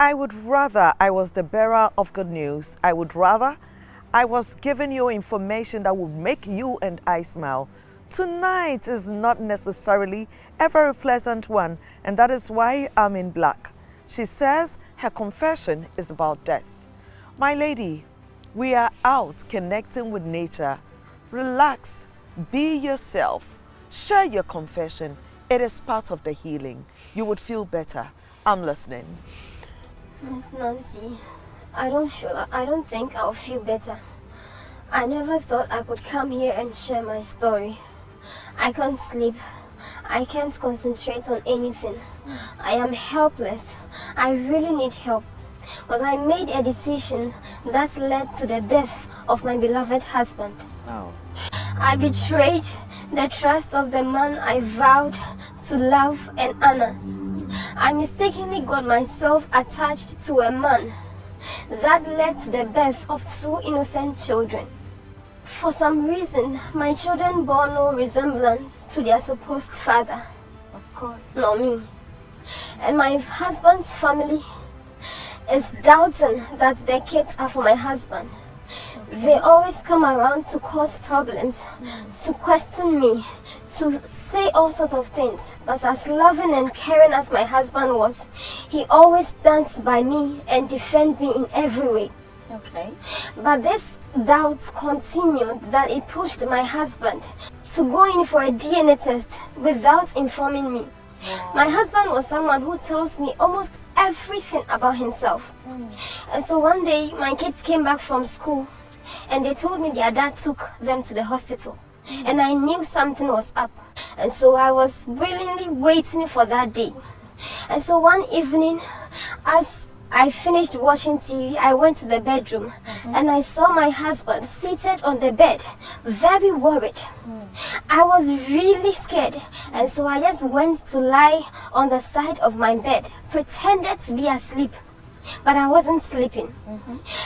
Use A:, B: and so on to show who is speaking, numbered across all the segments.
A: I would rather I was the bearer of good news. I would rather I was giving you information that would make you and I smile. Tonight is not necessarily a very pleasant one, and that is why I'm in black. She says her confession is about death. My lady, we are out connecting with nature. Relax, be yourself, share your confession. It is part of the healing. You would feel better. I'm listening.
B: Miss Nancy, I don't think I'll feel better. I never thought I could come here and share my story. I can't sleep. I can't concentrate on anything. I am helpless. I really need help. But I made a decision that led to the death of my beloved husband.
A: Oh.
B: I betrayed the trust of the man I vowed to love and honor. I mistakenly got myself attached to a man that led to the birth of 2 innocent children. For some reason, my children bore no resemblance to their supposed father.
C: Of course.
B: Nor me. And my husband's family is doubting that the kids are for my husband. Okay. They always come around to cause problems, to question me, to say all sorts of things. But as loving and caring as my husband was, he always stands by me and defends me in every way.
C: Okay.
B: But this doubts continued that it pushed my husband to go in for a DNA test without informing me.
C: Wow.
B: My husband was someone who tells me almost everything about himself. And so one day my kids came back from school and they told me their dad took them to the hospital. And I knew something was up. And so I was willingly waiting for that day. And so one evening, as I finished watching TV, I went to the bedroom and I saw my husband seated on the bed, very worried. I was really scared, and so I just went to lie on the side of my bed, pretended to be asleep, but I wasn't sleeping.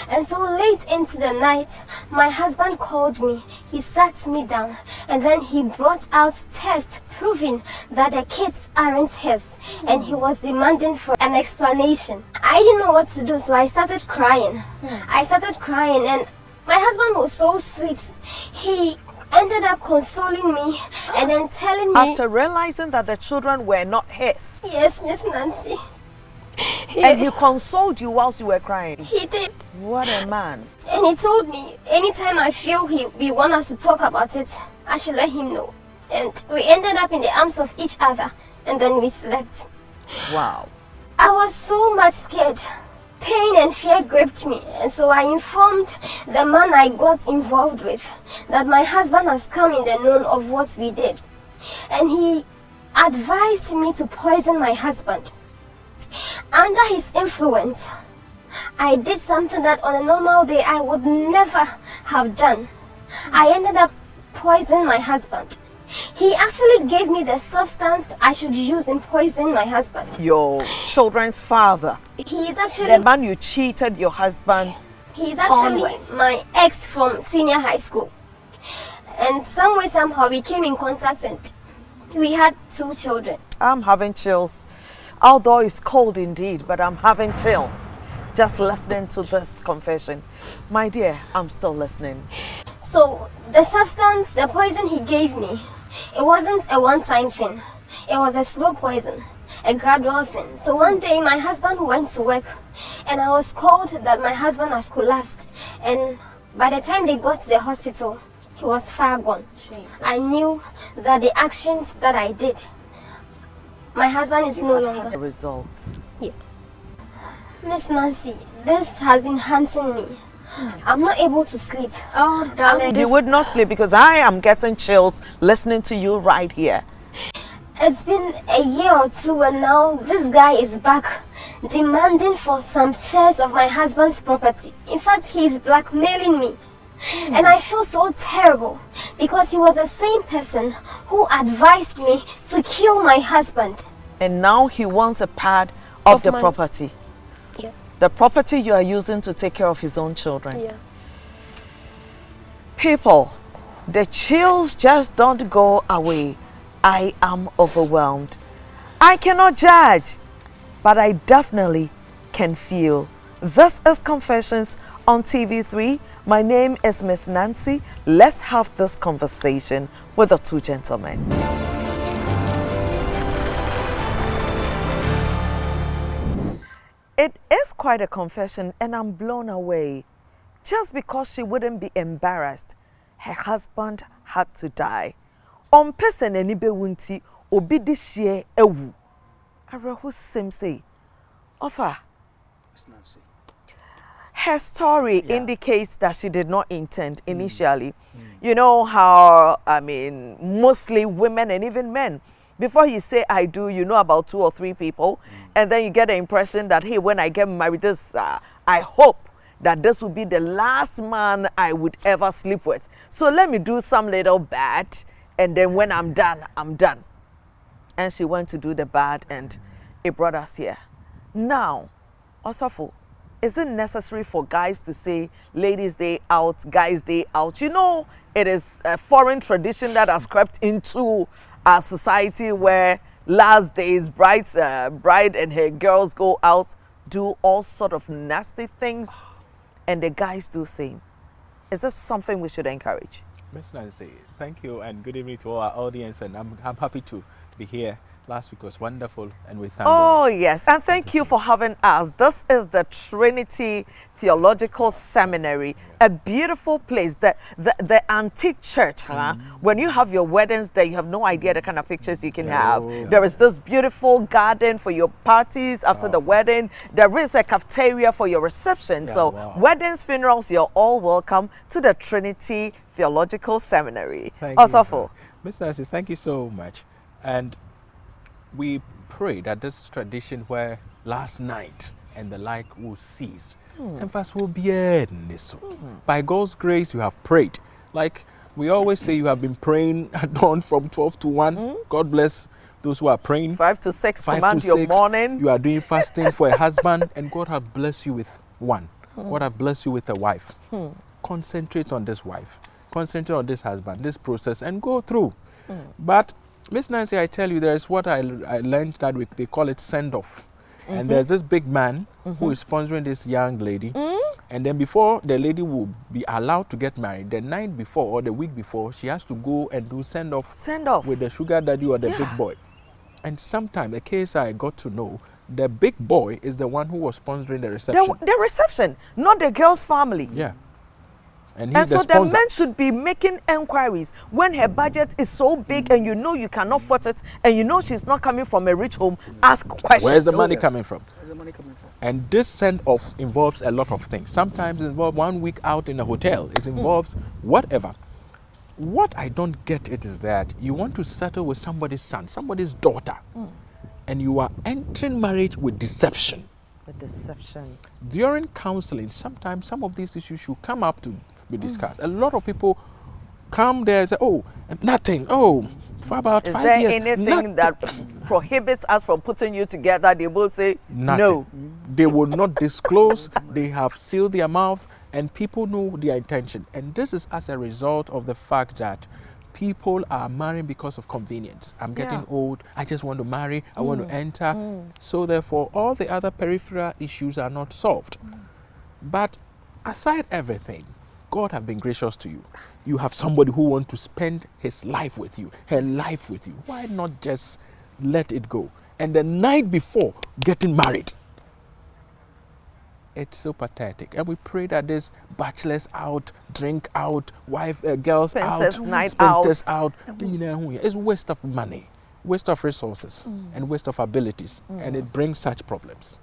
B: And so late into the night, my husband called me. He sat me down and then he brought out tests proving that the kids aren't his, and he was demanding for an explanation. I didn't know what to do, so I started crying. And my husband was so sweet. He ended up consoling me and then telling me...
A: After realizing that the children were not his?
B: Yes, Miss Nancy.
A: And he consoled you whilst you were crying?
B: He did.
A: What a man.
B: And he told me anytime I feel we want us to talk about it, I should let him know. And we ended up in the arms of each other and then we slept.
A: Wow.
B: I was so much scared. Pain and fear gripped me, and so I informed the man I got involved with that my husband has come in the known of what we did. And he advised me to poison my husband. Under his influence, I did something that on a normal day I would never have done. I ended up poisoning my husband. He actually gave me the substance I should use in poisoning my husband.
A: Your children's father?
B: He is actually...
A: The man you cheated your husband?
B: He is actually my ex from senior high school. And some way, somehow, we came in contact and we had 2 children.
A: I'm having chills. Outdoor is cold indeed, but I'm having chills just listening to this confession. My dear, I'm still listening.
B: So, the substance, the poison he gave me, it wasn't a one-time thing. It was a slow poison, a gradual thing. So one day my husband went to work and I was called that my husband has collapsed. And by the time they got to the hospital, he was far gone. Jesus. I knew that the actions that I did, my husband is no longer.
A: The results.
B: Yeah. Miss Nancy, this has been haunting me. I'm not able to sleep.
C: Oh, darling.
A: You would not sleep because I am getting chills listening to you right here.
B: It's been a year or 2 and now this guy is back demanding for some shares of my husband's property. In fact, he's blackmailing me. And I feel so terrible because he was the same person who advised me to kill my husband.
A: And now he wants a part of the property.
B: Yeah.
A: The property you are using to take care of his own children.
B: Yeah.
A: People, the chills just don't go away. I am overwhelmed. I cannot judge, but I definitely can feel. This is Confessions on TV3. My name is Miss Nancy. Let's have this conversation with the two gentlemen. It is quite a confession, and I'm blown away. Just because she wouldn't be embarrassed, her husband had to die. On person any be wunti obi di share ewu. Arehu sim say, offer. Her story indicates that she did not intend initially. You know how, I mean, mostly women and even men, before you say I do, you know about 2 or 3 people, and then you get the impression that, hey, when I get married, this, I hope that this will be the last man I would ever sleep with. So let me do some little bad, and then when I'm done, I'm done. And she went to do the bad, and it brought us here. Now, Osofo, is it necessary for guys to say ladies' day out, guys' day out? You know, it is a foreign tradition that has crept into our society where last days bride and her girls go out, do all sort of nasty things, and the guys do same. Is this something we should encourage?
D: Miss Nancy, thank you and good evening to all our audience, and I'm happy to be here. Last week was wonderful, and we thank God.
A: Oh, yes. And thank you for having us. This is the Trinity Theological Seminary, a beautiful place. The antique church, huh? When you have your weddings there, you have no idea the kind of pictures you can have. There is this beautiful garden for your parties after the wedding. There is a cafeteria for your reception. Weddings, funerals, you're all welcome to the Trinity Theological Seminary.
D: Thank you.
A: Osofo.
D: Miss Nancy, thank you so much. And we pray that this tradition where last night and the like will cease. And first will be in this. By God's grace, you have prayed. Like we always say, you have been praying at dawn from 12 to 1. God bless those who are praying.
A: 5 to 6, command your morning.
D: You are doing fasting for a husband, and God have blessed you with one. God have blessed you with a wife. Concentrate on this wife. Concentrate on this husband, this process, and go through. But Miss Nancy, I tell you, there's what I learned that they call it send-off. And there's this big man who is sponsoring this young lady. And then before the lady will be allowed to get married, the night before or the week before, she has to go and do send-off with the sugar daddy or the big boy. And sometime, a case I got to know, the big boy is the one who was sponsoring the reception.
A: The reception, not the girl's family.
D: Yeah. And
A: so the men should be making enquiries when her budget is so big and you know you cannot afford it and you know she's not coming from a rich home. Ask questions.
D: Where's the money coming from? Where's the money coming from? And this send-off involves a lot of things. Sometimes it involves 1 week out in a hotel. It involves whatever. What I don't get it is that you want to settle with somebody's son, somebody's daughter, and you are entering marriage with deception.
A: With deception.
D: During counseling, sometimes some of these issues should come up to be discussed. A lot of people come there and say, oh, nothing. Oh, for about 5 years.
A: Is there anything that prohibits us from putting you together? They will say
D: nothing. No. They will not disclose. They have sealed their mouths, and people know their intention. And this is as a result of the fact that people are marrying because of convenience. I'm getting old. I just want to marry. I want to enter. So therefore, all the other peripheral issues are not solved. But aside everything, God have been gracious to you. You have somebody who wants to spend his life with you, her life with you. Why not just let it go? And the night before getting married, it's so pathetic. And we pray that this bachelors out, drink out, wife, girls
A: Spencer's
D: out,
A: night
D: Spencer's out. It's waste of money, waste of resources, and waste of abilities. And it brings such problems.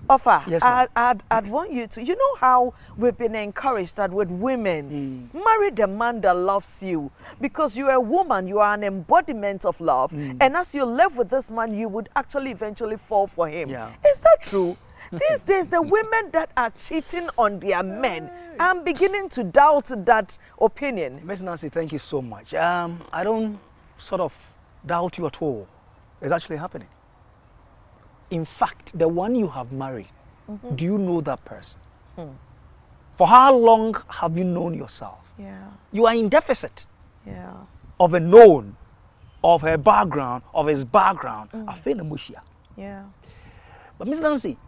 A: Offer,
C: yes,
A: I'd want you to, you know how we've been encouraged that with women, marry the man that loves you. Because you're a woman, you are an embodiment of love. And as you live with this man, you would actually eventually fall for him. Is that true? These days, the women that are cheating on their men, I'm beginning to doubt that opinion.
C: Miss Nancy, thank you so much. I don't sort of doubt you at all. It's actually happening. In fact, the one you have married, do you know that person? For how long have you known yourself? You are in deficit of a known, of her background, of his background. I feel emotion.
A: Yeah.
C: But Miss Nancy,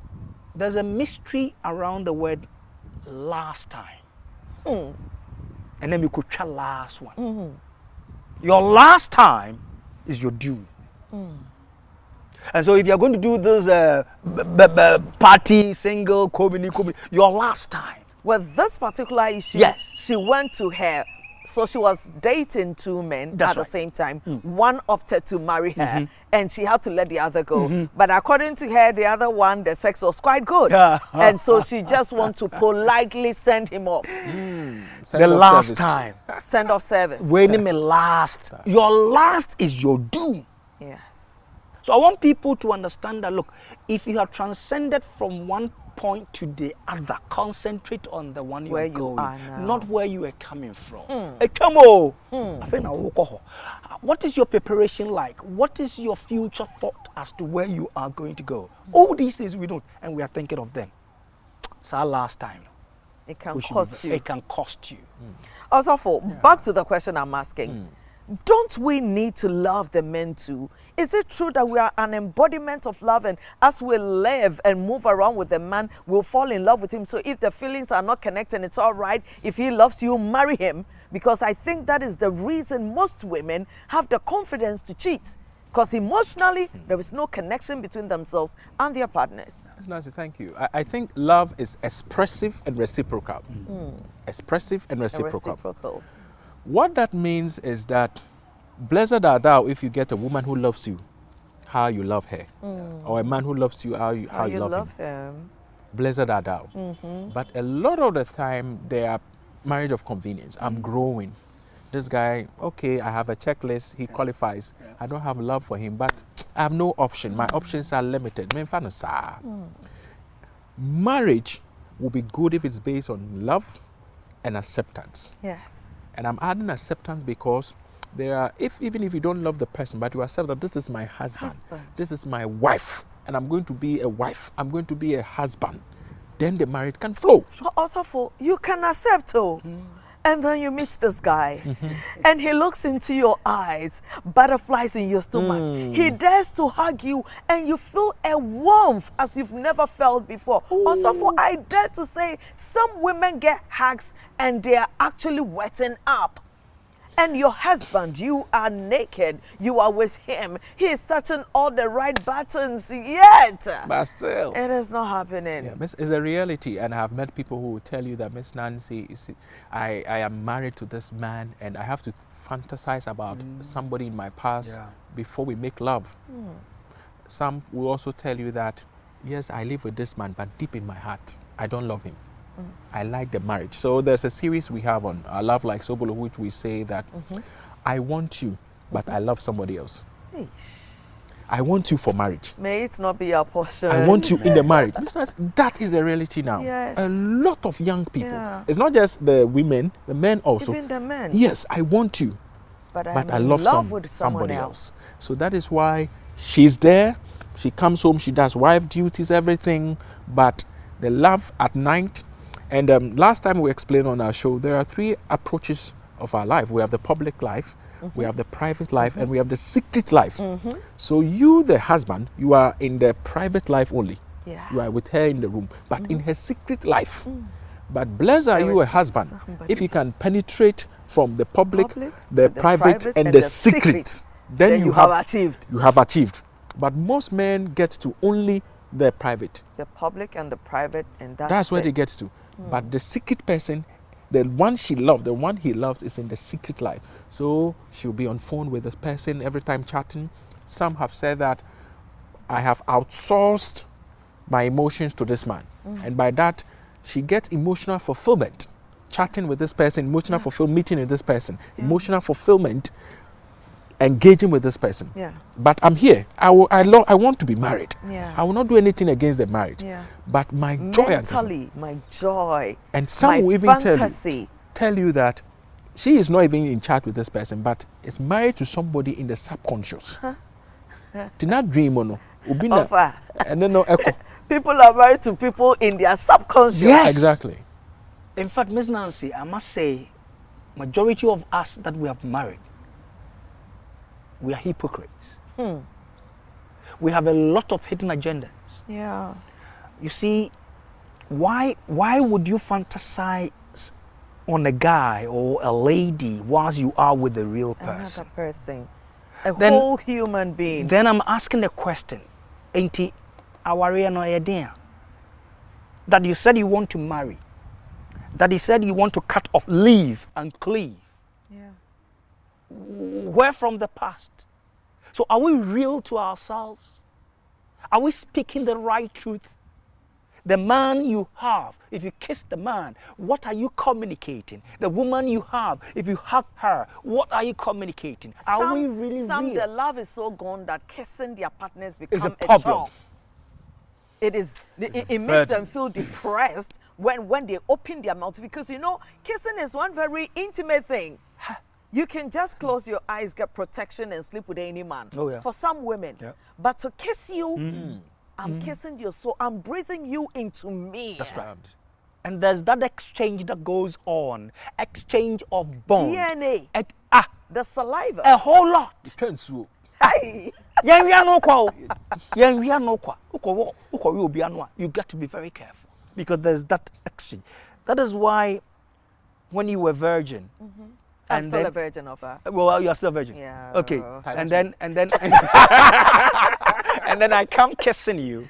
C: there's a mystery around the word last time. And then we could try last one. Your last time is your due. And so if you're going to do this party, single, comedy, your last time.
A: With this particular issue,
C: Yes.
A: she went to her. So she was dating two men
C: That's
A: at the
C: right.
A: same time. One opted to marry her and she had to let the other go. But according to her, the other one, the sex was quite good. And so she just wants to politely send him off.
C: The last time.
A: Send off service.
C: When me last. Your last is your due.
A: Yes.
C: So I want people to understand that, look, if you have transcended from one point to the other, concentrate on the one
A: Where
C: you're
A: you
C: going,
A: are now.
C: not where you are coming from. Come on. I think I will go. What is your preparation like? What is your future thought as to where you are going to go? All these things we don't, and we are thinking of them. It's our last time.
A: It can
C: We should
A: cost
C: be-
A: you.
C: It can cost you.
A: Also, back to the question I'm asking. Don't we need to love the men too? Is it true that we are an embodiment of love, and as we live and move around with the man, we'll fall in love with him? So if the feelings are not connected, it's all right. If he loves you, marry him. Because I think that is the reason most women have the confidence to cheat. Because emotionally, there is no connection between themselves and their partners.
D: Miss Nancy, thank you. I think love is expressive and reciprocal. Expressive and
A: A
D: reciprocal.
A: reciprocal.
D: What that means is that blessed are thou if you get a woman who loves you how you love her, or a man who loves you how you love him. Blessed are thou. But a lot of the time they are marriage of convenience. I'm growing. This guy, okay, I have a checklist, he qualifies. I don't have love for him, but I have no option. My options are limited. Marriage will be good if it's based on love and acceptance.
A: Yes.
D: And I'm adding acceptance because there are, even if you don't love the person, but you accept that this is my husband, this is my wife, and I'm going to be a wife, I'm going to be a husband, then the marriage can flow.
A: Also, you can accept, and then you meet this guy, and he looks into your eyes, butterflies in your stomach. He dares to hug you, and you feel a warmth as you've never felt before. Also, I dare to say, some women get hugs, and they are actually wetting up. And your husband, you are naked, you are with him, he is touching all the right buttons, yet
D: But still,
A: it is not happening.
D: yeah, it's a reality, and I have met people who will tell you that, Miss Nancy, you see, I am married to this man, and I have to fantasize about somebody in my past before we make love. Some will also tell you that, yes, I live with this man, but deep in my heart, I don't love him. I like the marriage. So there's a series we have on Our Love Like Sobolo, which we say that I want you, but I love somebody else.
A: Eesh.
D: I want you for marriage.
A: May it not be our portion.
D: I want you in the marriage. That is the reality now.
A: Yes.
D: A lot of young people.
A: Yeah.
D: It's not just the women, the men also.
A: Even the men.
D: Yes, I want you,
A: But
D: but I
A: I'm in
D: love
A: with
D: somebody else. So that is why she's there. She comes home, she does wife duties, everything, but the love at night. And last time we explained on our show, there are three approaches of our life. We have the public life, we have the private life, and we have the secret life. So you, the husband, you are in the private life only.
A: Yeah.
D: You are with her in the room, but in her secret life. But blessed are
A: There
D: you, a
A: is
D: husband,
A: somebody.
D: if you can penetrate from the public,
A: Public
D: the
A: to the
D: private,
A: private
D: and
A: and
D: the
A: the
D: secret.
A: secret.
D: Then you
A: have achieved.
D: You have achieved. But most men get to only the private.
A: The public and the private, and
D: That's where they get to. But the secret person, the one she loved, the one he loves, is in the secret life. So she'll be on phone with this person every time chatting. Some have said that I have outsourced my emotions to this man. And by that, she gets emotional fulfillment. Chatting with this person, emotional fulfillment, meeting with this person, emotional fulfillment, engaging with this person.
A: Yeah.
D: But I'm here. I want to be married.
A: Yeah.
D: I will not do anything against the marriage.
A: Yeah.
D: But my joy,
A: Mentally, my joy,
D: and some
A: my
D: will even
A: fantasy.
D: tell you that she is not even in chat with this person, but is married to somebody in the subconscious. Did not dream on
A: Offer.
D: and then no echo.
A: People are married to people in their subconscious.
D: Yes, exactly.
C: In fact, Miss Nancy, I must say, majority of us that we have married, we are hypocrites. We have a lot of hidden agendas.
A: Yeah.
C: you see, why would you fantasize on a guy or a lady whilst you are with the real person?
A: Another person. A
C: Then-
A: whole human being.
C: Then I'm asking the question, ain't aware no idea that you said you want to marry, that you said you want to cut off, leave and cleave.
A: Yeah.
C: Where from the past? So are we real to ourselves? Are we speaking the right truth? The man you have, if you kiss the man, what are you communicating? The woman you have, if you hug her, what are you communicating? Are we really
A: some
C: real?
A: the love is so gone that kissing their partners
C: It's
A: become
C: a problem.
A: chore. It makes them feel depressed when they open their mouth, because you know kissing is one very intimate thing. You can just close your eyes, get protection, and sleep with any man.
C: Oh, yeah.
A: For some women.
C: Yeah.
A: But to kiss you, I'm kissing your soul. I'm breathing you into me.
C: That's right. And there's that exchange that goes on, exchange of bond.
A: DNA. The saliva.
C: A whole lot.
D: Tensu.
A: Hey.
C: You got to be very careful because there's that exchange. That is why when you were virgin,
A: I'm still a virgin of her.
C: well, you're still a virgin.
A: Yeah.
C: Okay. And then and then I come kissing you.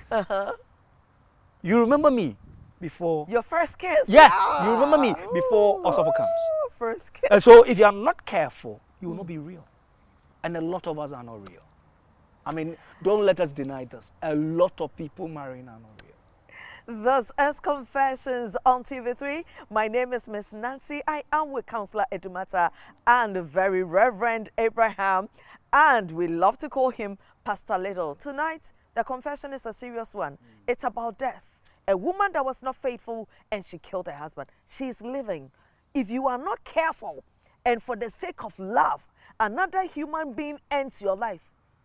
C: You remember me before?
A: Your first kiss.
C: Yes.
A: Yeah.
C: You remember me before Osofo comes.
A: First kiss.
C: And so if you are not careful, you will not be real. And a lot of us are not real. I mean, don't let us deny this. A lot of people marrying are not real.
A: This is Confessions on TV3. My name is Miss Nancy. I am with Counselor Edumata and Very Reverend Abraham. And we love to call him Pastor Little. Tonight, the confession is a serious one. It's about death. A woman that was not faithful and she killed her husband. She's living. If you are not careful and for the sake of love, another human being ends your life,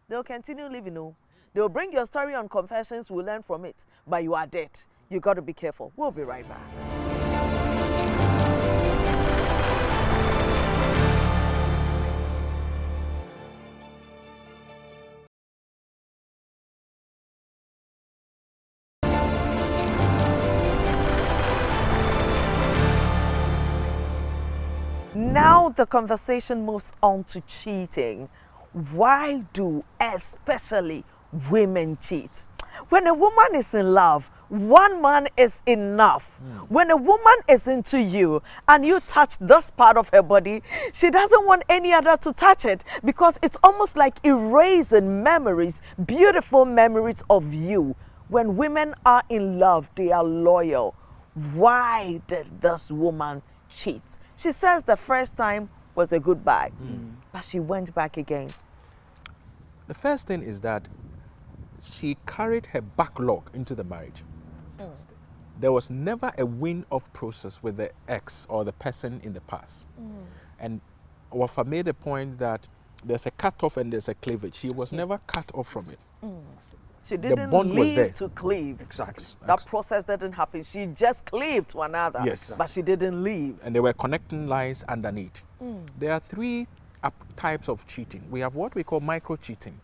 A: they'll continue living. Oh. They'll bring your story on Confessions. We'll learn from it. But you are dead. You got to be careful. We'll be right back. Now the conversation moves on to cheating. Why do especially women cheat? When a woman is in love, one man is enough. When a woman is into you and you touch this part of her body, she doesn't want any other to touch it because it's almost like erasing memories, beautiful memories of you. When women are in love, they are loyal. Why did this woman cheat? She says the first time was a goodbye, but she went back again.
D: The first thing is that she carried her backlog into the marriage. There was never a win-off process with the ex or the person in the past. And Wafa made a point that there's a cut-off and there's a cleavage. She was never cut off from it.
A: She didn't
D: bond was there.
A: leave to cleave.
C: Exactly.
A: That process didn't happen. She just cleaved to another,
D: Yes.
A: but she didn't leave.
D: And there were connecting lines underneath. There are three types of cheating. We have what we call micro-cheating,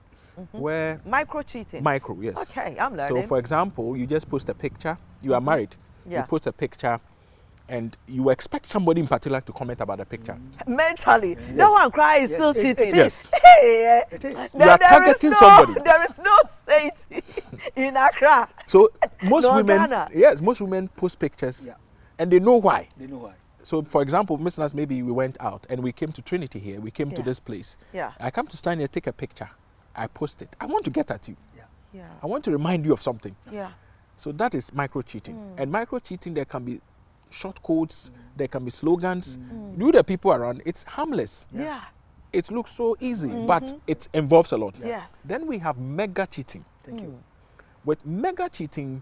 D: where
A: Micro-cheating.
D: micro, yes.
A: Okay, I'm learning.
D: So, for example, you just post a picture. You are married.
A: Yeah.
D: You post a picture, and you expect somebody in particular to comment about the picture.
A: Mentally, no one cries,
C: Yes,
A: still
C: it
A: cheating.
D: Yes.
A: Hey,
C: It is.
D: You are targeting somebody.
A: There is no saint in Accra.
D: So most
A: No,
D: women,
A: Ghana.
D: yes, most women post pictures,
C: Yeah.
D: and they know why.
C: They know why.
D: So, for example, Miss Nas, maybe we went out and we came to Trinity here. We came to
A: Yeah.
D: this place.
A: Yeah.
D: I come to stand here, take a picture. I post it. I want to get at you.
A: Yeah,
D: I want to remind you of something.
A: yeah.
D: So that is micro cheating. And micro cheating, there can be short codes, there can be slogans. You, the people around, it's harmless.
A: Yeah.
D: It looks so easy, but it involves a lot.
A: Yes.
D: Then we have mega cheating.
C: Thank you.
D: With mega cheating,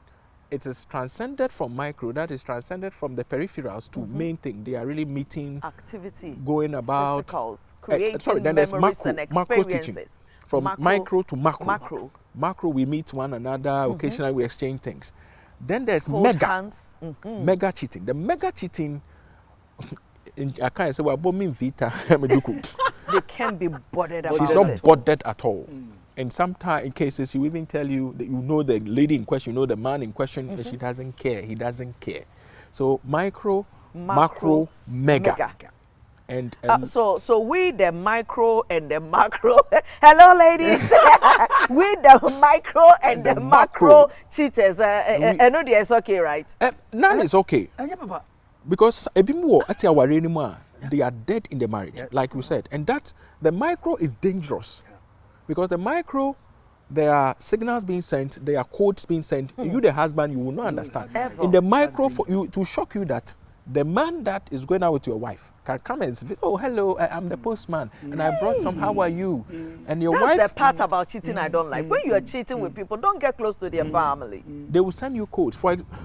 D: it is transcended from micro, that is transcended from the peripherals to main thing. They are really meeting,
A: Activity.
D: going about.
A: Physicals. Creating
D: sorry, then there's
A: memories
D: macro,
A: and
D: macro teaching.
A: experiences.
D: From micro to macro.
A: Macro.
D: Macro, we meet one another, occasionally we exchange things. Then there's
A: Hold
D: mega.
A: hands.
D: Mega cheating. The mega cheating, I can't say, well, bombing Vita, Meduku.
A: They can't be bothered about
D: She's
A: it.
D: not bothered at all. In some in cases, he will even tell you that you know the lady in question, you know the man in question, and she doesn't care. He doesn't care. So micro, macro, mega. And
A: so we the micro and the macro. Hello, ladies. We the micro and the macro cheaters. I know it's okay, right?
D: None is okay. Because they are dead in the marriage, like we said. And that the micro is dangerous. Because the micro, there are signals being sent, there are codes being sent. You, the husband, you will not understand.
A: Ever.
D: In the micro, for you to shock you that the man that is going out with your wife can come and say, oh, hello, I'm the postman, and I brought some, how are you? And your wife...
A: That's the part about cheating I don't like. When you are cheating with people, don't get close to their family.
D: They will send you codes.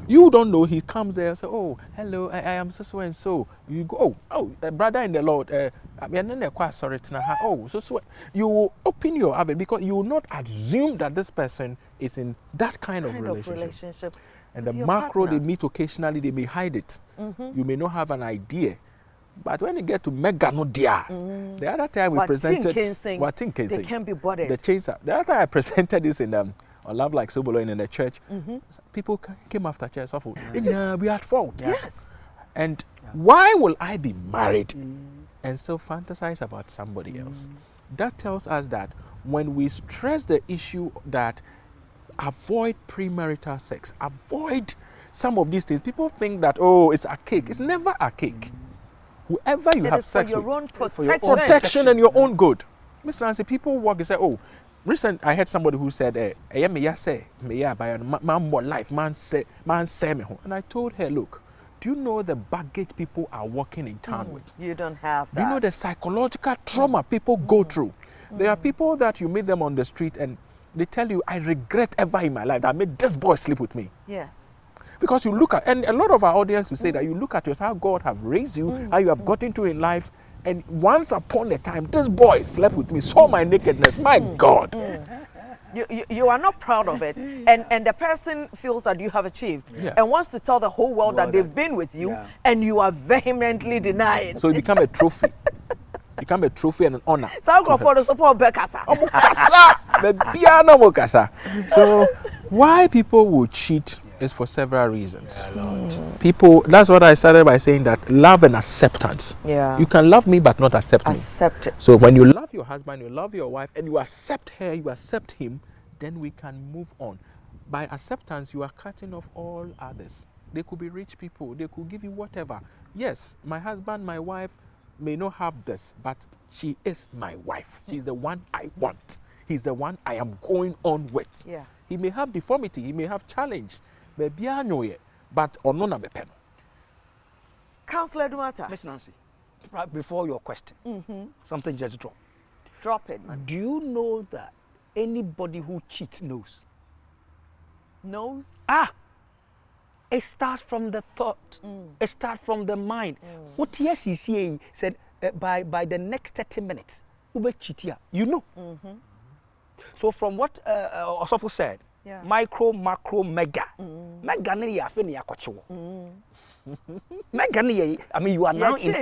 D: You don't know, he comes there and say, oh, hello, I am so and so. You go, oh, brother in the Lord, sorry, so you will open your oven because you will not assume that this person is in that kind of relationship. And the macro, they meet occasionally, they may hide it. You may not have an idea. But when you get to mega, no dear. The other time we presented...
A: They can be bothered.
D: The chaser. The other time I presented this in on Love Like Sobolo in the church. People came after church. We are at fault.
A: Yes.
D: And why will I be married and still fantasize about somebody else? That tells us that when we stress the issue that avoid premarital sex, avoid some of these things, people think that, oh, it's a cake. It's never a cake. Whoever you have sex with,
A: for your own
D: protection and your own good. Miss Nancy, people walk and say, oh, recent, I heard somebody who said, and I told her, look, do you know the baggage people are walking in town with?
A: You don't have that.
D: Do you know the psychological trauma people go through? There are people that you meet them on the street and they tell you, I regret ever in my life that I made this boy sleep with me.
A: Yes.
D: Because you look at, and a lot of our audience will say that you look at yourself, how God have raised you, how you have got into in life, and once upon a time, this boy slept with me, saw my nakedness, my God.
A: You are not proud of it, and the person feels that you have achieved and wants to tell the whole world that they've been with you, and you are vehemently denying.
D: So you become a trophy. Become a trophy and an honor. So why people will cheat is for several reasons. People, that's what I started by saying, that love and acceptance.
A: Yeah.
D: You can love me but not accept me.
A: Accept it.
D: So when you love your husband, you love your wife, and you accept her, you accept him, then we can move on. By acceptance, you are cutting off all others. They could be rich people, they could give you whatever. Yes, my husband, my wife may not have this, but she is my wife. She's the one I want. He's the one I am going on with.
A: Yeah.
D: He may have deformity, he may have challenge, but onona bepen.
A: Counselor Dumata.
C: Miss Nancy, right before your question, something just dropped.
A: Drop it, man.
C: Do you know that anybody who cheats knows?
A: Knows?
C: It starts from the thought. It starts from the mind. What TSCCA said, by the next 30 minutes, ube cheatia, you know. So from what Osofo said, micro, macro, mega. Mega ni ya fini ya kochiwo. Mega ni, I mean, you are now in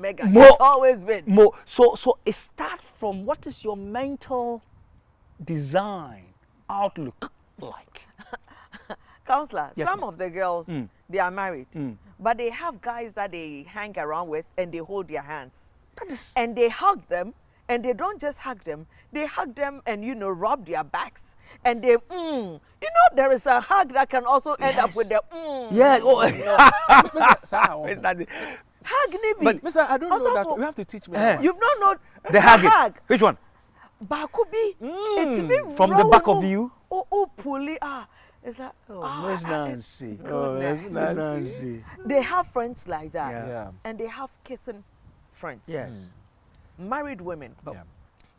A: mega. It's always been.
C: More. So it starts from what is your mental design, outlook like.
A: Counselor,
C: Yes,
A: some of the girls, they are married, but they have guys that they hang around with and they hold their hands. And they hug them, and they don't just hug them, they hug them and, you know, rub their backs. And they, you know, there is a hug that can also end up with the,
C: Yeah. Oh.
A: Hug, Nibi.
D: But, Mr. I don't know that. You have to teach me.
A: You've not known
C: the hug. Which one?
A: Bakubi. It's been
C: from the back of you.
A: Oh, pulley. It's like,
C: Miss Nancy.
A: Miss
C: Nancy.
A: They have friends like that.
D: Yeah.
A: And they have kissing friends.
C: Yes.
A: Married women.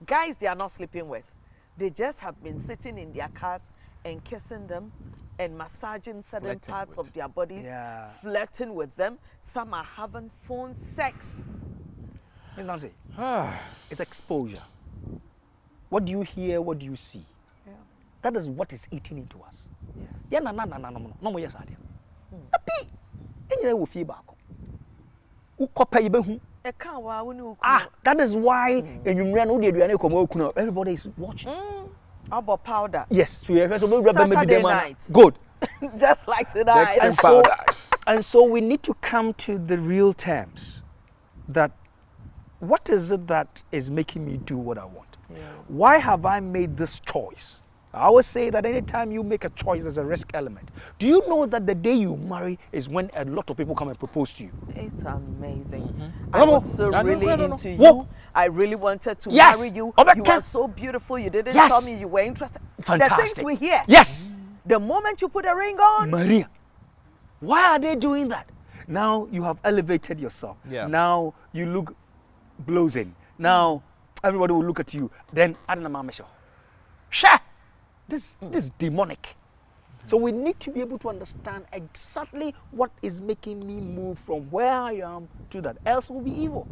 A: Guys they are not sleeping with. They just have been sitting in their cars and kissing them and massaging certain parts of their bodies, flirting with them. Some are having phone sex.
C: Miss Nancy, it's exposure. What do you hear? What do you see?
A: Yeah.
C: That is what is eating into us.
A: Yeah.
C: No more yes idea. Api, enye wo fie baako. Wo kopa ye behu, That is why everybody is watching.
A: About powder.
C: Yes. So
A: Saturday night.
C: Good.
A: Just like tonight.
C: And so we need to come to the real terms that what is it that is making me do what I want?
A: Yeah.
C: Why have I made this choice? I always say that anytime you make a choice, there's a risk element. Do you know that the day you marry is when a lot of people come and propose to you?
A: It's amazing. I was so really into you.
C: Whoa.
A: I really wanted to
C: Yes.
A: marry you.
C: Oh,
A: You are so beautiful. You didn't
C: Yes.
A: tell me you were interested.
C: Fantastic.
A: The things we hear.
C: Yes.
A: The moment you put a ring on.
C: Maria. Why are they doing that? Now you have elevated yourself.
D: Yeah.
C: Now you look blazing. Now everybody will look at you. Then Adanamamisho. Sha! This is demonic. So we need to be able to understand exactly what is making me move from where I am to that. Else it will be evil.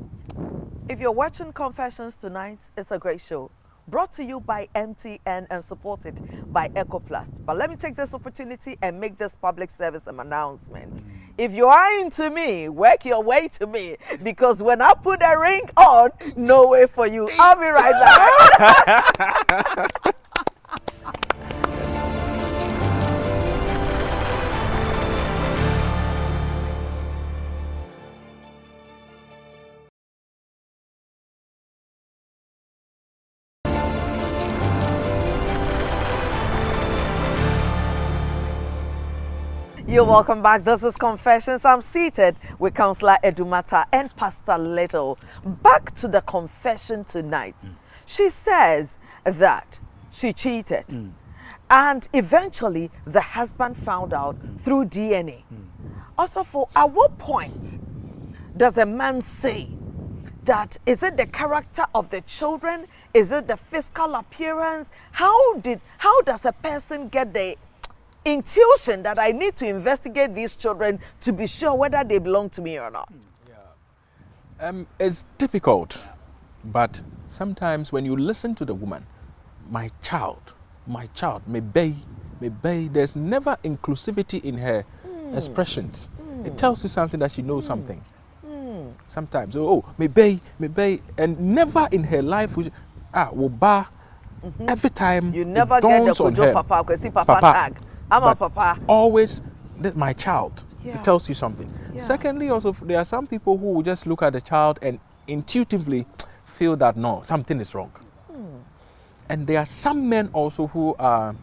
A: If you're watching Confessions tonight, it's a great show. Brought to you by MTN and supported by EcoPlast. But let me take this opportunity and make this public service announcement. If you are into me, work your way to me. Because when I put a ring on, no way for you. I'll be right back. You're welcome back. This is Confessions. I'm seated with Counselor Edumata and Pastor Little. Back to the confession tonight. She says that she cheated. And eventually the husband found out through DNA. Also, at what point does a man say that is it the character of the children? Is it the physical appearance? How does a person get the intuition that I need to investigate these children to be sure whether they belong to me or not?
D: It's difficult, but sometimes when you listen to the woman, my child, maybe, there's never inclusivity in her expressions. It tells you something that she knows something. Sometimes, maybe, and never in her life, every time
A: you never get the Kojo Papa, because see Papa tag. I'm a papa.
D: Always, my child.
A: Yeah.
D: It tells you something.
A: Yeah.
D: Secondly, also, there are some people who will just look at the child and intuitively feel that, no, something is wrong. And there are some men also who are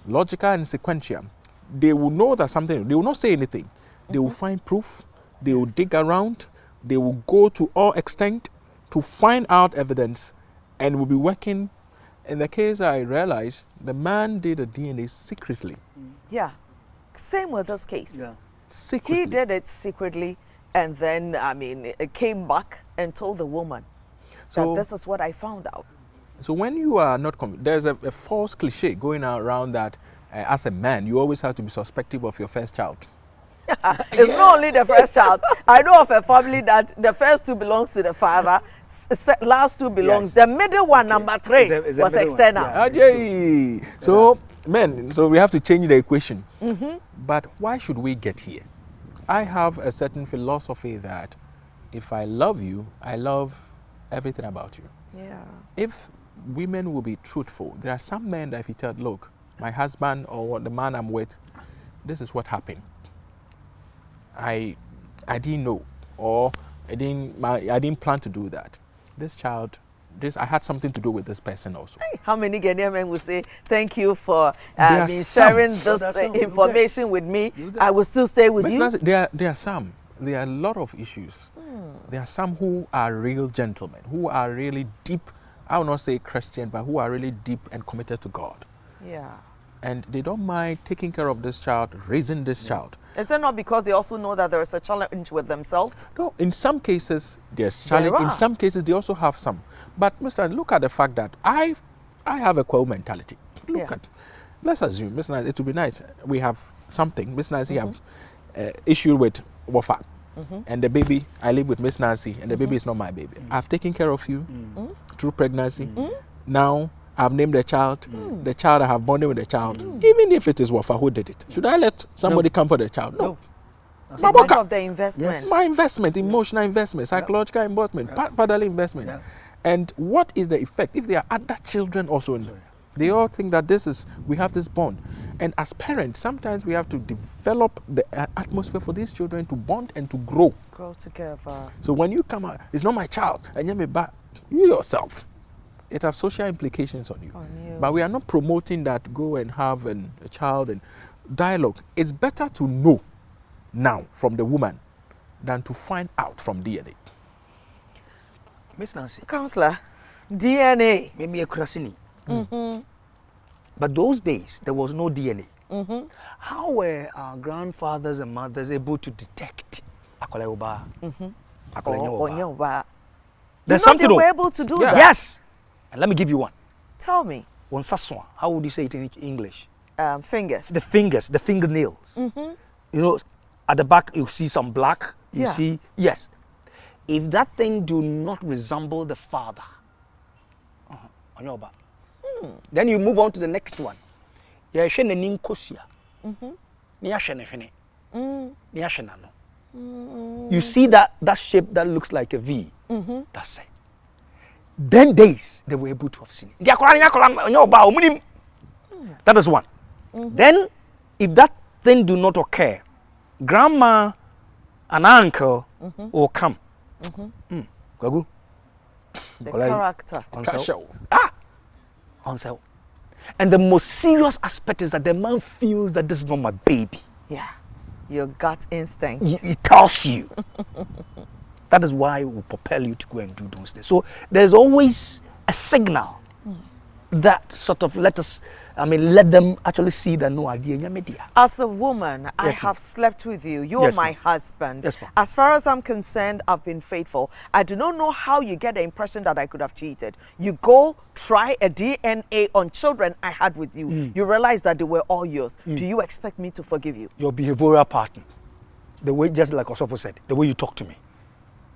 D: logical and sequential. They will know that something, they will not say anything. They will find proof. They will dig around. They will go to all extent to find out evidence and will be working. In the case I realized, the man did the DNA secretly.
A: Yeah. Same with this case.
C: Yeah.
D: Secretly.
A: He did it secretly, and then, it came back and told the woman that this is what I found out.
D: So when you are not, there's a false cliche going around that as a man, you always have to be suspective of your first child.
A: It's not only the first child. I know of a family that the first two belongs to the father, last two belongs. The middle one, number 3, was external.
D: Yeah. So, men, so we have to change the equation. But why should we get here? I have a certain philosophy that if I love you, I love everything about you.
A: Yeah.
D: If women will be truthful, there are some men that if you tell, look, my husband or the man I'm with, this is what happened. I didn't know, or I didn't plan to do that. This child, I had something to do with this person also.
A: How many Ghanaian men will say, thank you for sharing this information with me. I will still stay with you.
D: There are some. There are a lot of issues. There are some who are real gentlemen, who are really deep, I will not say Christian, but who are really deep and committed to God.
A: Yeah.
D: And they don't mind taking care of this child, raising this child.
A: Is it not because they also know that there is a challenge with themselves?
D: No, in some cases there's challenge. In some cases they also have some. But Mr. Look at the fact that I have a quo mentality. Let's assume, Miss Nancy, it would be nice. We have something. Miss Nancy have issue with Wafa. And the baby, I live with Miss Nancy, and the baby is not my baby. I've taken care of you through pregnancy. Now I've named the child. The child, I have bonded with the child. Even if it is Wafa who did it. Should I let somebody come for the child? No.
A: Because of the investment.
C: Yes.
D: My investment, emotional investment, psychological investment, fatherly investment.
C: Yeah.
D: And what is the effect? If there are other children also, they all think that we have this bond. And as parents, sometimes we have to develop the atmosphere for these children to bond and to grow.
A: Grow together.
D: So when you come out, it's not my child, and you yourself, it has social implications on you. But we are not promoting that go and have a child and dialogue. It's better to know now from the woman than to find out from DNA.
C: Miss Nancy.
A: Counselor, DNA.
C: Maybe a crasini. But those days, there was no DNA. How were our grandfathers and mothers able to detect Akoleoba? There's something
A: they were able to do that.
C: Yes. And let me give you one.
A: Tell me.
C: How would you say it in English?
A: Fingers.
C: The fingers, the fingernails. You know, at the back you see some black. You see, yes. If that thing do not resemble the father, then you move on to the next one. You see that shape that looks like a V. That's it. Then days they were able to have seen it. That is one. Then, if that thing do not occur, grandma and uncle will come.
A: The character.
C: Answer. And the most serious aspect is that the man feels that this is not my baby.
A: Yeah. Your gut instinct.
C: It tells you. That is why it will propel you to go and do those things. So there's always a signal that sort of let them actually see that no idea.
A: As a woman, I have slept with you. You're my husband.
C: Yes, ma'am.
A: As far as I'm concerned, I've been faithful. I do not know how you get the impression that I could have cheated. You go try a DNA on children I had with you. You realize that they were all yours. Do you expect me to forgive you?
C: Your behavioral pattern, the way, just like Osofo said, the way you talk to me,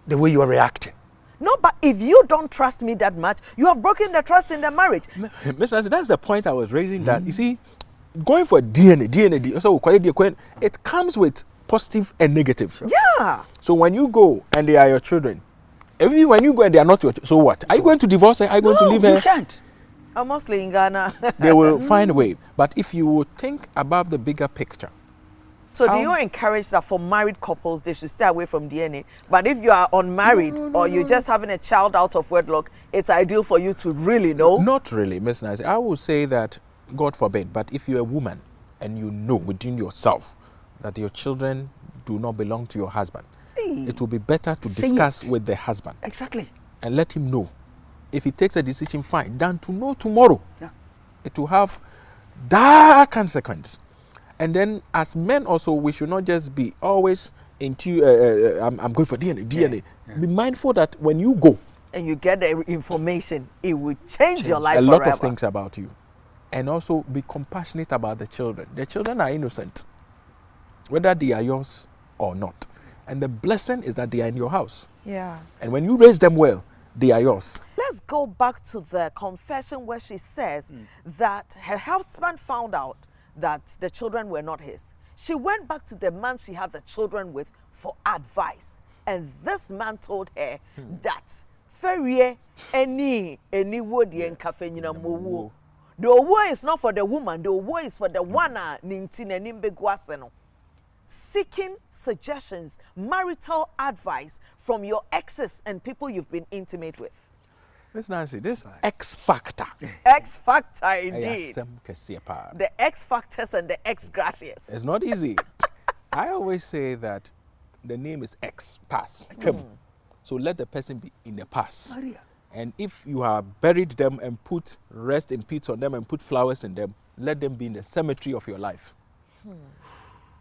C: the way you are reacting.
A: No, but if you don't trust me that much, you have broken the trust in the marriage.
D: Mr. Nancy, that's the point I was raising, that you see, going for DNA, so it comes with positive and negative.
A: Yeah.
D: So when you go and they are your children, when you go and they are not your children, so what? Are you going to divorce her? Are you going to leave her?
C: You can't.
A: I'm mostly in Ghana.
D: They will find a way. But if you will think about the bigger picture.
A: So do you encourage that for married couples, they should stay away from DNA? But if you are unmarried or you're just having a child out of wedlock, it's ideal for you to really know?
D: Not really, Miss Nancy. I would say that, God forbid, but if you're a woman and you know within yourself that your children do not belong to your husband, it will be better to discuss with the husband.
C: Exactly.
D: And let him know. If he takes a decision, fine. Than to know tomorrow. Yeah. It will have dark consequences. And then as men also, we should not just be always into, I'm going for DNA. Yeah. Be mindful that when you go,
A: and you get the information, it will change your life
D: a
A: forever.
D: lot of things about you. And also be compassionate about the children. The children are innocent, whether they are yours or not. And the blessing is that they are in your house.
A: Yeah.
D: And when you raise them well, they are yours.
A: Let's go back to the confession where she says that her husband found out that the children were not his. She went back to the man she had the children with for advice. And this man told her that Ferrier any wood yen cafe the owo is not for the woman, the owo is for the one seeking suggestions, marital advice from your exes and people you've been intimate with.
D: Miss Nancy, this X factor.
A: X factor indeed. The X factors and the X gracias.
D: It's not easy. I always say that the name is X, pass. So let the person be in the past. And if you have buried them and put rest in peace on them and put flowers in them, let them be in the cemetery of your life.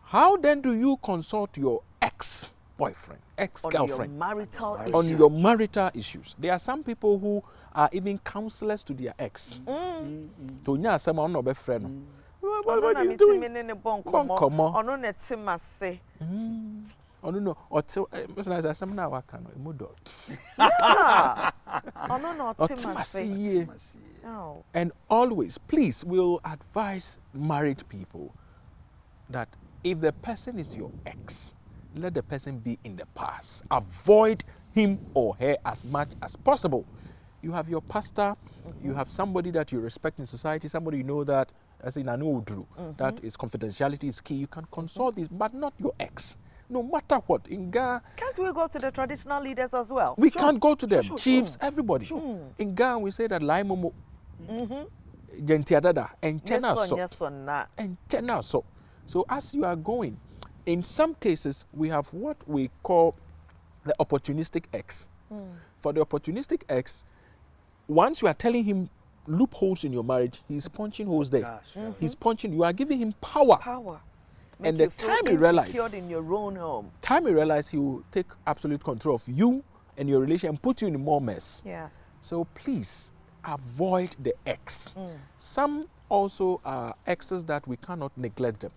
D: How then do you consult your ex-boyfriend, ex-girlfriend
A: on
D: your marital issues? There are some people who are even counselors to their ex. To nya asema ono be friend. What is doing? Oh no, or tell Mr. Nice, some now I can imudo. And always, please, we'll advise married people that if the person is your ex, let the person be in the past. Avoid him or her as much as possible. You have your pastor, you have somebody that you respect in society, somebody you know that, as in Anu, that is confidentiality is key. You can consult this, but not your ex. No matter what. In Ghana,
A: can't we go to the traditional leaders as well?
D: We can't go to them. Chiefs, everybody. In Ghana, we say that Laimomo, Gentiadada, and Chena so. So as you are going, in some cases, we have what we call the opportunistic ex. For the opportunistic ex, once you are telling him loopholes in your marriage, he's punching holes there. He's punching. You are giving him power. And the time he realizes,
A: in your own home,
D: he will take absolute control of you and your relation and put you in more mess.
A: Yes.
D: So please avoid the ex. Some also are exes that we cannot neglect them.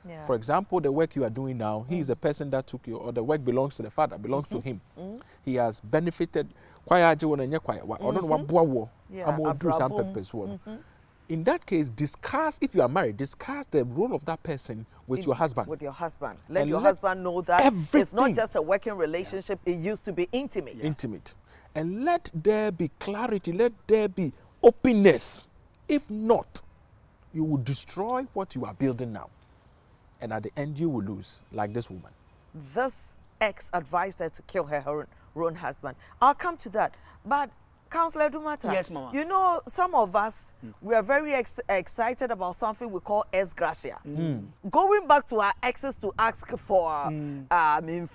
A: Yeah.
D: For example, the work you are doing now, he is the person that took you, or the work belongs to the father, belongs to him. He has benefited. In that case, discuss, if you are married, discuss the role of that person with your husband.
A: With your husband. Let your husband know that it's not just a working relationship, it used to be intimate.
D: Intimate. And let there be clarity, let there be openness. If not, you will destroy what you are building now. And at the end, you will lose, like this woman.
A: This ex advised her to kill her own husband. I'll come to that. But Councillor Dumata,
C: yes, Mama.
A: You know, some of us, we are very excited about something we call ex-gratia. Going back to our exes to ask for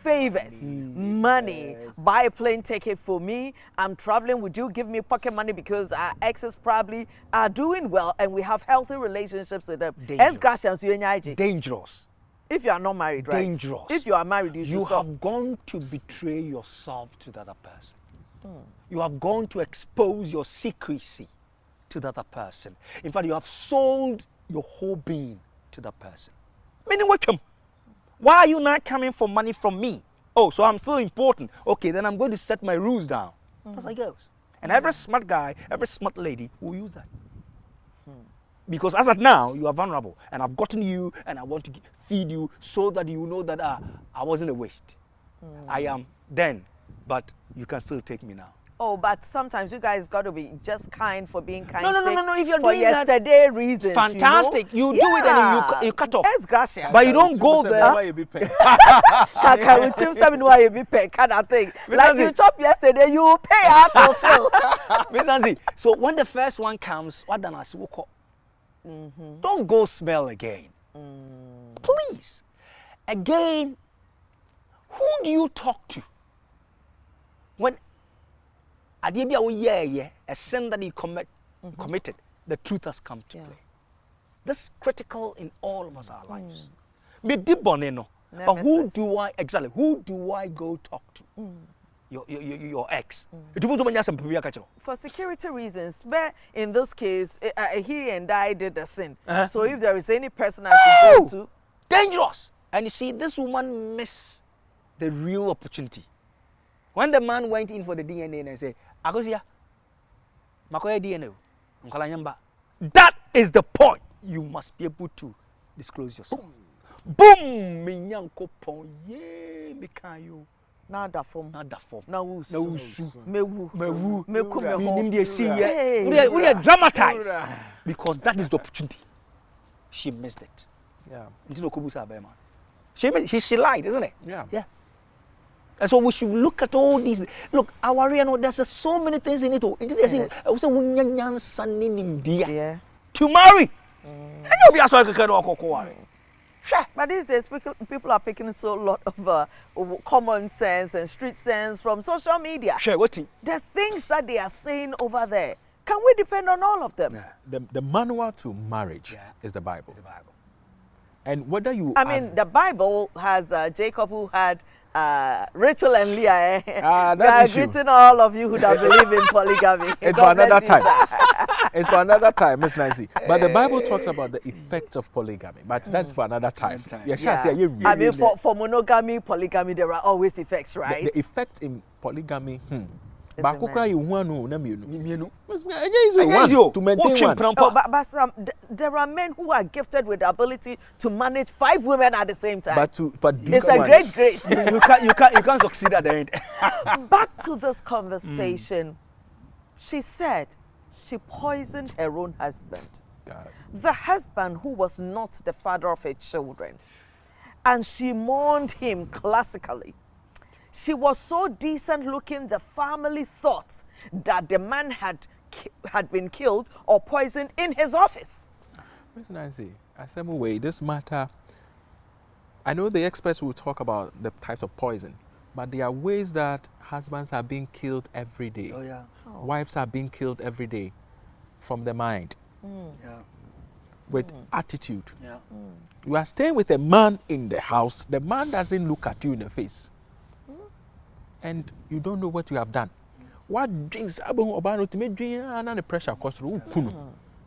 A: favors, money, buy a plane ticket for me, I'm traveling, would you give me pocket money, because our exes probably are doing well and we have healthy relationships with them. Ex-gratians,
C: dangerous.
A: If you are not married, right?
C: Dangerous.
A: If you are married, you should stop.
C: You have gone to betray yourself to the other person. You have gone to expose your secrecy to the other person. In fact, you have sold your whole being to that person. Meaning, why are you not coming for money from me? Oh, so I'm still important. Okay, then I'm going to set my rules down. That's how it goes. And every smart guy, every smart lady will use that. Because as of now, you are vulnerable. And I've gotten you and I want to feed you so that you know that I wasn't a waste. I am then, but you can still take me now.
A: Oh, but sometimes you guys got to be just kind for being kind.
B: No. If you're
A: for
B: doing
A: yesterday that, reasons,
B: fantastic. You do it and you cut off.
A: Yes, gracias.
C: But you don't go there.
A: Kind of thing. Like you chopped yesterday, you pay out till.
C: Miss Nancy, so when the first one comes, what then I say, don't go smell again. Please. Again, who do you talk to? When a sin that you committed, the truth has come to play. This is critical in all of us, our lives. But who do I go talk to? Your ex.
A: For security reasons, but in this case, he and I did the sin. So if there is any person I should go to,
C: dangerous. And you see, this woman missed the real opportunity. When the man went in for the DNA and said, Agosia, Makoya DNA, that is the point. You must be able to disclose yourself. Boom! Minyanko pon ye mikayo.
A: Na da form. Na usu.
C: Mewu.
A: Hey.
C: We are dramatized. Because that is the opportunity. She missed it.
D: Yeah.
C: She lied, isn't it?
D: Yeah.
C: And so we should look at all these. Look, our there's so many things in it.
A: Yeah.
C: To marry.
A: But these days, people are picking so lot of common sense and street sense from social media. The things that they are saying over there, can we depend on all of them?
D: Yeah. The manual to marriage is the Bible. And whether you...
A: the Bible has Jacob who had Rachel and Leah. We
D: are
A: greeting all of you who don't believe in polygamy.
D: It's for another time. It's for another time, Miss Nancy. But the Bible talks about the effects of polygamy. But that's for another time.
A: For monogamy, polygamy, there are always effects, right?
D: The effect in polygamy Bakukra you
A: immense.
D: one no na mienu.
C: Mienu.
D: One to maintain one.
A: Oh, but there are men who are gifted with the ability to manage 5 women at the same time.
D: But
A: it's a great grace.
C: you can't succeed at the end.
A: Back to this conversation. She said she poisoned her own husband.
D: God.
A: The husband who was not the father of her children. And she mourned him classically. She was so decent looking, the family thought that the man had been killed or poisoned in his office.
D: Miss Nancy, same way, this matter, I know the experts will talk about the types of poison, but there are ways that husbands are being killed every day.
C: Oh, yeah.
A: Oh.
D: Wives are being killed every day from the mind,
C: Yeah.
D: with attitude.
C: Yeah.
D: You are staying with a man in the house, the man doesn't look at you in the face. And you don't know what you have done. What drinks about to make the pressure cause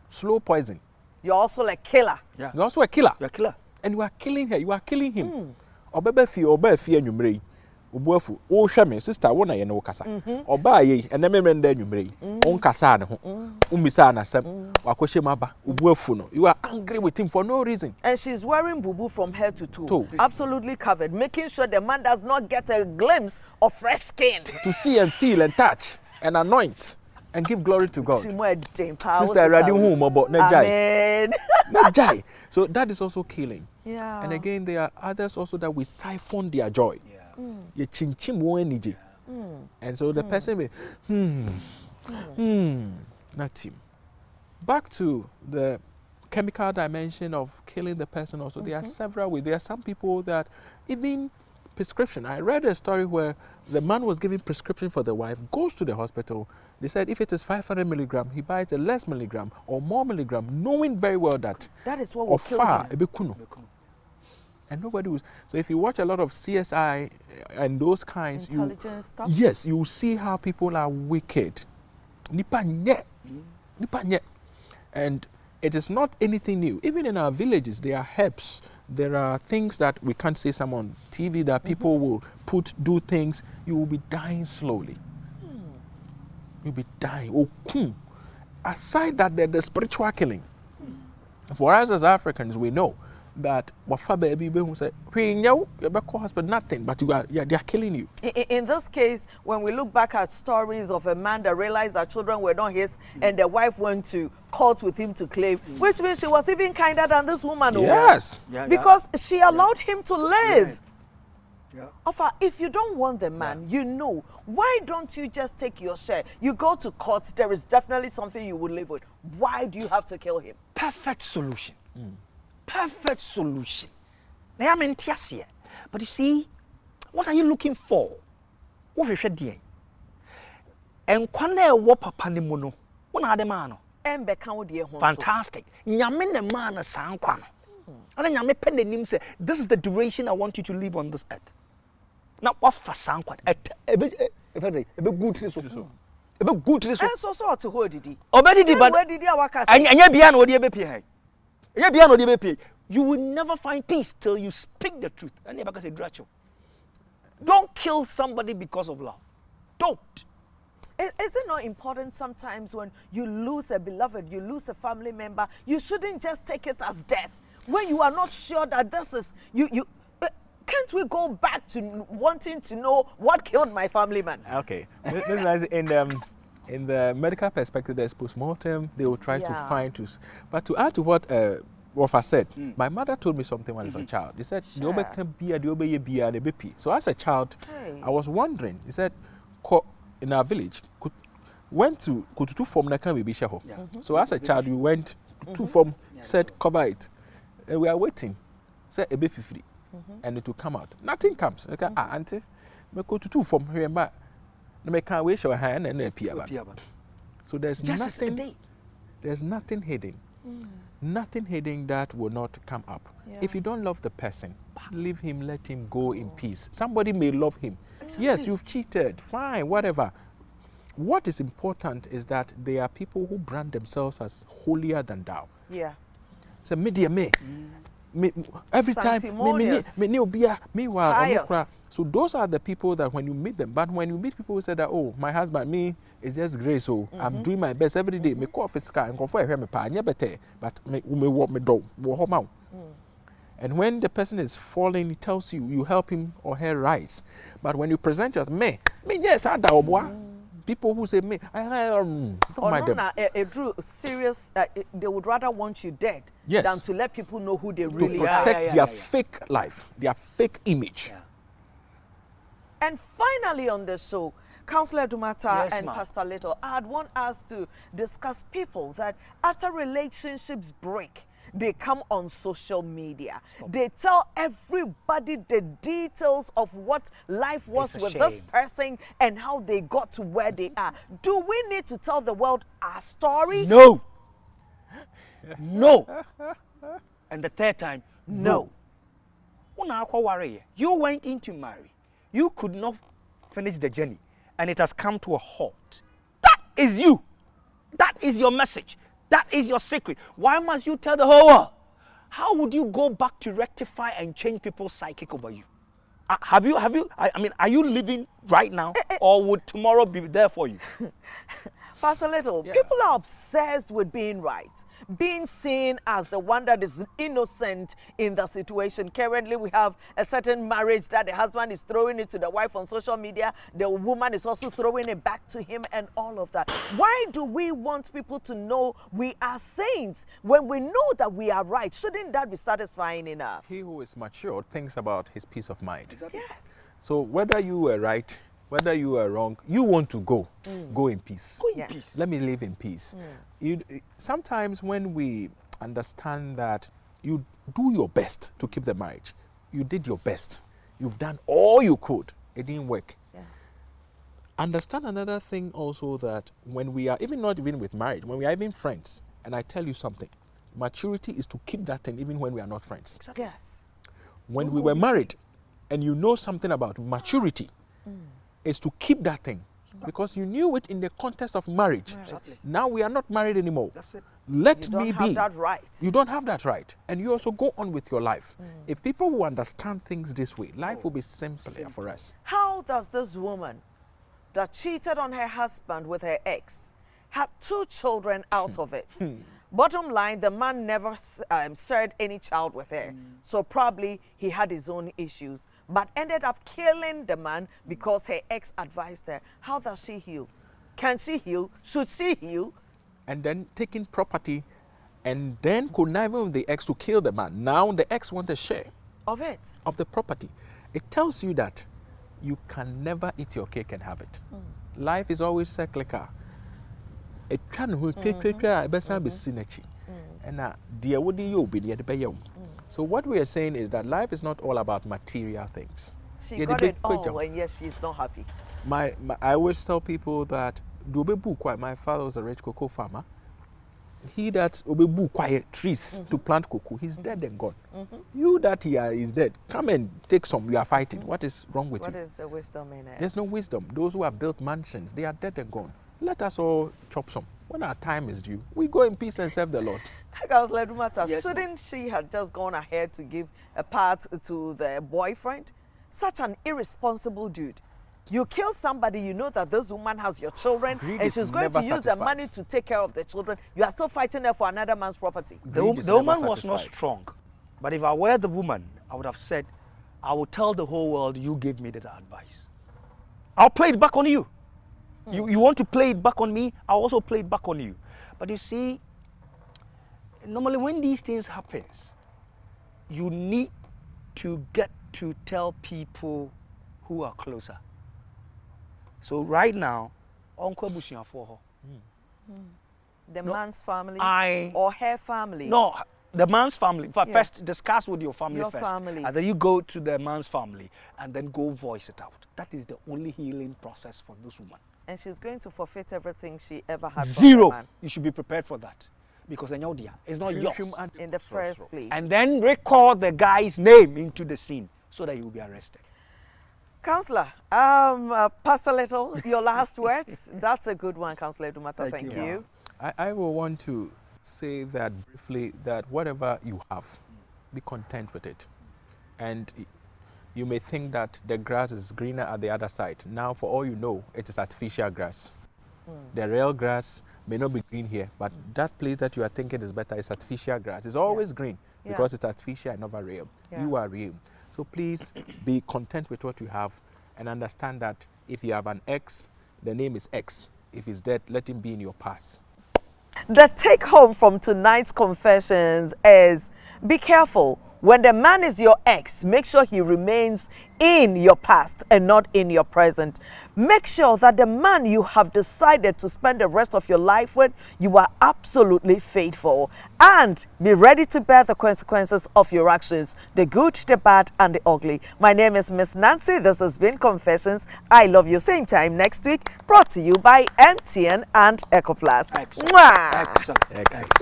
D: slow poison.
A: You're also a killer.
C: Yeah.
D: You're also a killer.
C: You're a killer.
D: And you are killing her, you are killing him. Obebe fi enyumre. Obuafu, o hwe me sister wona ye no kasa. Oba ye enememre nda enyumre. On kasa ne ho. Umisa na sem. Wakohye maba. Obuafu no. You are angry with him for no reason.
A: And she's wearing bubu from head to toe. Absolutely covered, making sure the man does not get a glimpse of fresh skin.
D: To see and feel and touch and anoint and give glory to God.
A: Sister
D: ready home about
A: Amen.
D: Najai. So that is also killing.
A: Yeah.
D: And again, there are others also that we siphon their joy. You chinchim wo energy. And so the person will, not him. Back to the chemical dimension of killing the person also. There are several ways. There are some people that even prescription. I read a story where the man was giving prescription for the wife, goes to the hospital. They said if it is 500 milligram, he buys a less milligram or more milligram, knowing very well that
A: is what will kill him.
D: And nobody was. So if you watch a lot of CSI and those kinds,
A: intelligence stuff.
D: Yes, you see how people are wicked. Nipa nye. And it is not anything new. Even in our villages, there are herbs. There are things that we can't say some on TV that people will do things. You will be dying slowly. You'll be dying. Aside that, there's the spiritual killing. For us as Africans, we know that baby who say but nothing, but they are killing you.
A: In this case, when we look back at stories of a man that realized that children were not his, and the wife went to court with him to claim, which means she was even kinder than this woman.
D: Yes,
A: because she allowed him to live.
C: Yeah.
A: If you don't want the man, you know, why don't you just take your share? You go to court, there is definitely something you will live with. Why do you have to kill him?
C: Perfect solution. Perfect solution. Now I'm in here. But you see, what are you looking for? What is your dear? And kwane wo papa ni mu no, wona ade ma no.
A: Embe kan wo de ho.
C: Fantastic. Nyame ne ma na san kwa no. Ana nyame pen the name say, this is the duration I want you to live on this earth. Now what for san kwa? Ebe good so. Ebe good so.
A: So to hold didi.
C: Obedi but
A: where did you waka?
C: Anya bia na odi ebe pie. You will never find peace till you speak the truth. And never say dracho. Don't kill somebody because of love. Don't.
A: Is it not important sometimes when you lose a beloved, you lose a family member, you shouldn't just take it as death? When you are not sure that this is can't we go back to wanting to know what killed my family man?
D: Okay. This is in the medical perspective, there's postmortem. They will try to find to. But to add to what Wafa said, my mother told me something when I was a child. He said, so as a child, I was wondering. He said, in our village, went to Kututu form na can be shaho. So as a child, we went to form, said cover it. We are waiting. Said a bit 50, and it will come out. Nothing comes. Okay, auntie, me go to two form here and back. No, can't waste your hand and appear. So there's nothing. There's nothing hidden. Nothing hidden that will not come up. If you don't love the person, leave him, let him go in peace. Somebody may love him. Exactly. Yes, you've cheated. Fine, whatever. What is important is that there are people who brand themselves as holier than thou.
A: Yeah.
D: So media me. every time,
A: Sanctimonious.
D: meanwhile,
A: Pious.
D: so those are the people that when you meet them, but when you meet people who say that, oh, my husband, me, is just grace, so I'm doing my best every day. Me call office car and go for me pa better, but me walk me do home out. And when the person is falling, he tells you, you help him or her rise. But when you present yourself, me yes, I da boy. People who say me, don't mind them.
A: Drew, serious, they would rather want you dead
D: Yes.
A: than to let people know who they
D: To
A: really are.
D: protect their fake life, their fake image.
C: Yeah.
A: And finally on the show, Councillor Dumata
C: Yes,
A: and
C: ma'am.
A: Pastor Little, I'd want us to discuss people that after relationships break, they come on social media. They tell everybody the details of what life was
C: It's a
A: with this
C: shame.
A: person and how they got to where they are. Do we need to tell the world our story?
C: No. No. And the third time,
A: No.
C: You went in to marry. You could not finish the journey, and it has come to a halt. That is you. That is your message. That is your secret. Why must you tell the whole world? How would you go back to rectify and change people's psychic over you? I mean, are you living right now, or would tomorrow be there for you?
A: Pastor Little, people are obsessed with being right, being seen as the one that is innocent in the situation. Currently, we have a certain marriage that the husband is throwing it to the wife on social media. The woman is also throwing it back to him and all of that. Why do we want people to know we are saints when we know that we are right? Shouldn't that be satisfying enough?
D: He who is mature thinks about his peace of mind.
A: Yes.
D: So whether you were right, whether you were wrong, you want to go in peace.
C: Go in
A: Yes.
C: peace.
D: Let me live in peace. Sometimes when we understand that you do your best to keep the marriage, you did your best, you've done all you could, it didn't work.
A: Yeah.
D: Understand another thing also, that when we are not even with marriage, when we are even friends, and I tell you something, maturity is to keep that thing even when we are not friends.
A: Yes.
D: When we were married, and you know something about maturity, is to keep that thing, because you knew it in the context of marriage.
C: Exactly.
D: Now we are not married anymore.
C: That's it.
D: Let
A: You don't
D: me
A: have
D: be.
A: that right.
D: You don't have that right, and you also go on with your life. If people will understand things this way, life will be simpler for us.
A: How does this woman that cheated on her husband with her ex had 2 children out of it? Bottom line, the man never shared any child with her. So probably he had his own issues, but ended up killing the man because her ex advised her. How does she heal? Can she heal? Should she heal?
D: And then taking property, and then conniving with the ex to kill the man. Now the ex wants a share
A: Of it.
D: of the property. It tells you that you can never eat your cake and have it. Life is always cyclical. It can So what we are saying is that life is not all about material things.
A: She got it all, and yes, she's not happy.
D: I always tell people that my father was a rich cocoa farmer. He that quiet trees to plant cocoa, he's dead and gone. You that here is dead, come and take some. You are fighting. What is wrong with you?
A: What is the wisdom in it?
D: There's no wisdom. Those who have built mansions, they are dead and gone. Let us all chop some. When our time is due, we go in peace and serve the Lord.
A: Councillor Dumata,
C: Yes,
A: shouldn't she have just gone ahead to give a part to the boyfriend? Such an irresponsible dude. You kill somebody, you know that this woman has your children,
D: Greed
A: and
D: is
A: she's going to
D: never
A: use the
D: satisfied.
A: money to take care of the children. You are still fighting her for another man's property.
D: Greed is
C: The
D: never
C: woman was not
D: satisfied.
C: strong. But if I were the woman, I would have said, I will tell the whole world you gave me that advice. I'll play it back on you. You want to play it back on me, I'll also play it back on you. But you see, normally when these things happen, you need to get to tell people who are closer. So right now, Uncle Bushia for her.
A: The man's family
C: I-
A: or her family?
C: No, the man's family. In fact,
A: Yeah.
C: first discuss with your family
A: Your
C: first.
A: family.
C: And then you go to the man's family and then go voice it out. That is the only healing process for this woman.
A: And she's going to forfeit everything she ever had from
C: Zero.
A: the man
C: You should be prepared for that. Because it's not yours.
A: in the first place.
C: And then record the guy's name into the scene so that he will be arrested.
A: Councillor, Pastor Little, your last words? That's a good one, Councillor Dumata. Thank you.
D: I will want to say that briefly, that whatever you have, be content with it. And you may think that the grass is greener at the other side. Now, for all you know, it is artificial grass. The real grass may not be green here, but that place that you are thinking is better is artificial grass. It's always green because it's artificial and never real. You are real. So please be content with what you have and understand that if you have an ex, the name is X. If he's dead, let him be in your past.
A: The take home from tonight's confessions is be careful. When the man is your ex, make sure he remains in your past and not in your present. Make sure that the man you have decided to spend the rest of your life with, you are absolutely faithful. And be ready to bear the consequences of your actions, the good, the bad, and the ugly. My name is Miss Nancy. This has been Confessions. I love you. Same time next week. Brought to you by MTN and Ecoplus.
C: Excellent.
A: Mwah!
C: Excellent.
D: Excellent.